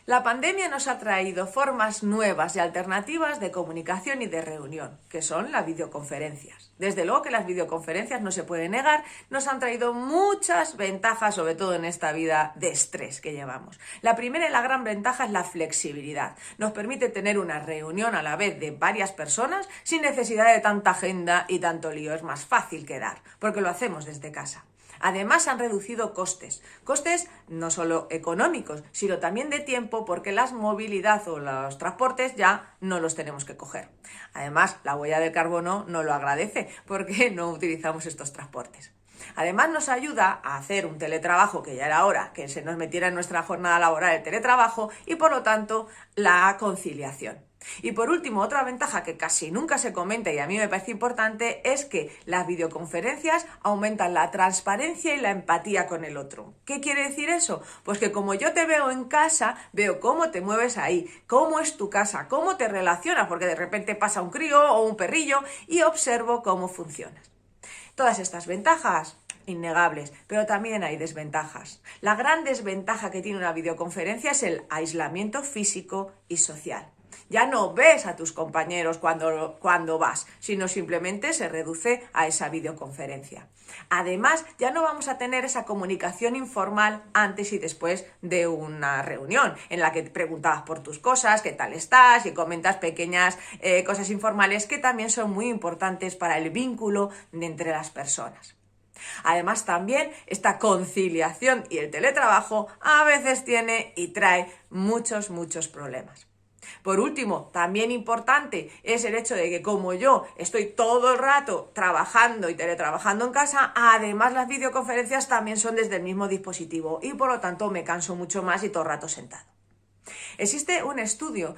La pandemia nos ha traído formas nuevas y alternativas de comunicación y de reunión, que son las videoconferencias. Desde luego que las videoconferencias, no se puede negar, nos han traído muchas ventajas, sobre todo en esta vida de estrés que llevamos. La primera y la gran ventaja es la flexibilidad. Nos permite tener una reunión a la vez de varias personas sin necesidad de tanta agenda y tanto lío. Es más fácil quedar, porque lo hacemos desde casa. Además, han reducido costes no solo económicos, sino también de tiempo, porque la movilidad o los transportes ya no los tenemos que coger. Además, la huella del carbono no lo agradece, porque no utilizamos estos transportes. Además, nos ayuda a hacer un teletrabajo, que ya era hora que se nos metiera en nuestra jornada laboral el teletrabajo, y por lo tanto la conciliación. Y por último, otra ventaja que casi nunca se comenta y a mí me parece importante es que las videoconferencias aumentan la transparencia y la empatía con el otro. ¿Qué quiere decir eso? Pues que como yo te veo en casa, veo cómo te mueves ahí, cómo es tu casa, cómo te relacionas, porque de repente pasa un crío o un perrillo y observo cómo funcionas. Todas estas ventajas, innegables, pero también hay desventajas. La gran desventaja que tiene una videoconferencia es el aislamiento físico y social. Ya no ves a tus compañeros cuando vas, sino simplemente se reduce a esa videoconferencia. Además, ya no vamos a tener esa comunicación informal antes y después de una reunión, en la que te preguntabas por tus cosas, qué tal estás, y comentas pequeñas cosas informales que también son muy importantes para el vínculo entre las personas. Además, también esta conciliación y el teletrabajo a veces tiene y trae muchos problemas. Por último, también importante es el hecho de que como yo estoy todo el rato trabajando y teletrabajando en casa, además las videoconferencias también son desde el mismo dispositivo y por lo tanto me canso mucho más y todo el rato sentado. Existe un estudios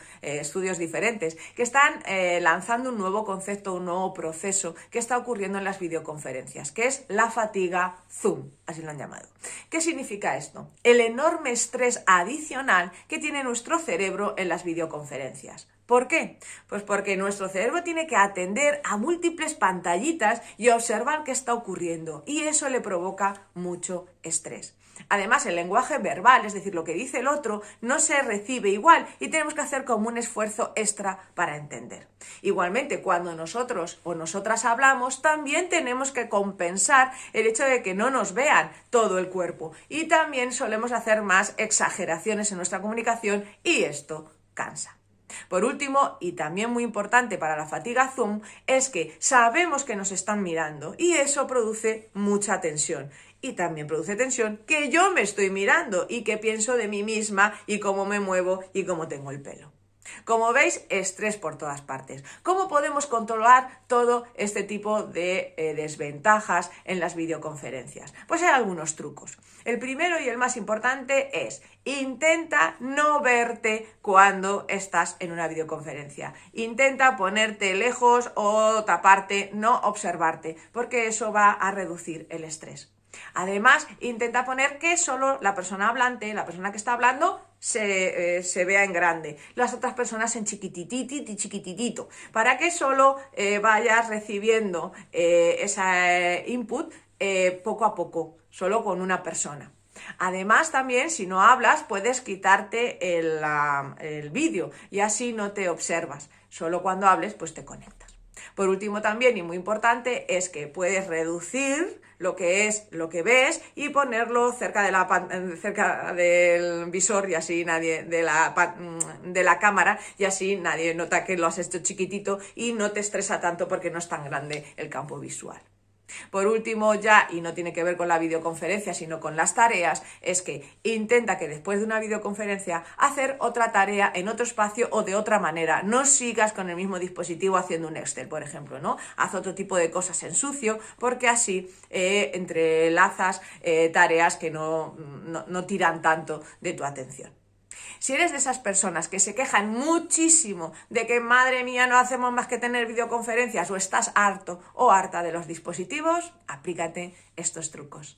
diferentes, que están lanzando un nuevo concepto, un nuevo proceso que está ocurriendo en las videoconferencias, que es la fatiga Zoom, así lo han llamado. ¿Qué significa esto? El enorme estrés adicional que tiene nuestro cerebro en las videoconferencias. ¿Por qué? Pues porque nuestro cerebro tiene que atender a múltiples pantallitas y observar qué está ocurriendo, y eso le provoca mucho estrés. Además, el lenguaje verbal, es decir, lo que dice el otro, no se recibe igual y tenemos que hacer como un esfuerzo extra para entender. Igualmente, cuando nosotros o nosotras hablamos, también tenemos que compensar el hecho de que no nos vean todo el cuerpo, y también solemos hacer más exageraciones en nuestra comunicación y esto cansa. Por último, y también muy importante para la fatiga Zoom, es que sabemos que nos están mirando y eso produce mucha tensión. Y también produce tensión que yo me estoy mirando y que pienso de mí misma y cómo me muevo y cómo tengo el pelo. Como veis, estrés por todas partes. ¿Cómo podemos controlar todo este tipo de desventajas en las videoconferencias? Pues hay algunos trucos. El primero y el más importante es: intenta no verte cuando estás en una videoconferencia. Intenta ponerte lejos o taparte, no observarte, porque eso va a reducir el estrés. Además, intenta poner que solo la persona hablante, la persona que está hablando, se vea en grande, las otras personas en chiquititito, para que solo vayas recibiendo ese input poco a poco, solo con una persona. Además, también, si no hablas, puedes quitarte el vídeo y así no te observas. Solo cuando hables, pues te conectas. Por último, también, y muy importante, es que puedes reducir lo que ves y ponerlo cerca del visor, y así nadie de la cámara, y así nadie nota que lo has hecho chiquitito y no te estresa tanto porque no es tan grande el campo visual. Por último, ya, y no tiene que ver con la videoconferencia, sino con las tareas, es que intenta que después de una videoconferencia hacer otra tarea en otro espacio o de otra manera. No sigas con el mismo dispositivo haciendo un Excel, por ejemplo, ¿no? Haz otro tipo de cosas en sucio, porque así entrelazas tareas que no tiran tanto de tu atención. Si eres de esas personas que se quejan muchísimo de que, madre mía, no hacemos más que tener videoconferencias, o estás harto o harta de los dispositivos, aplícate estos trucos.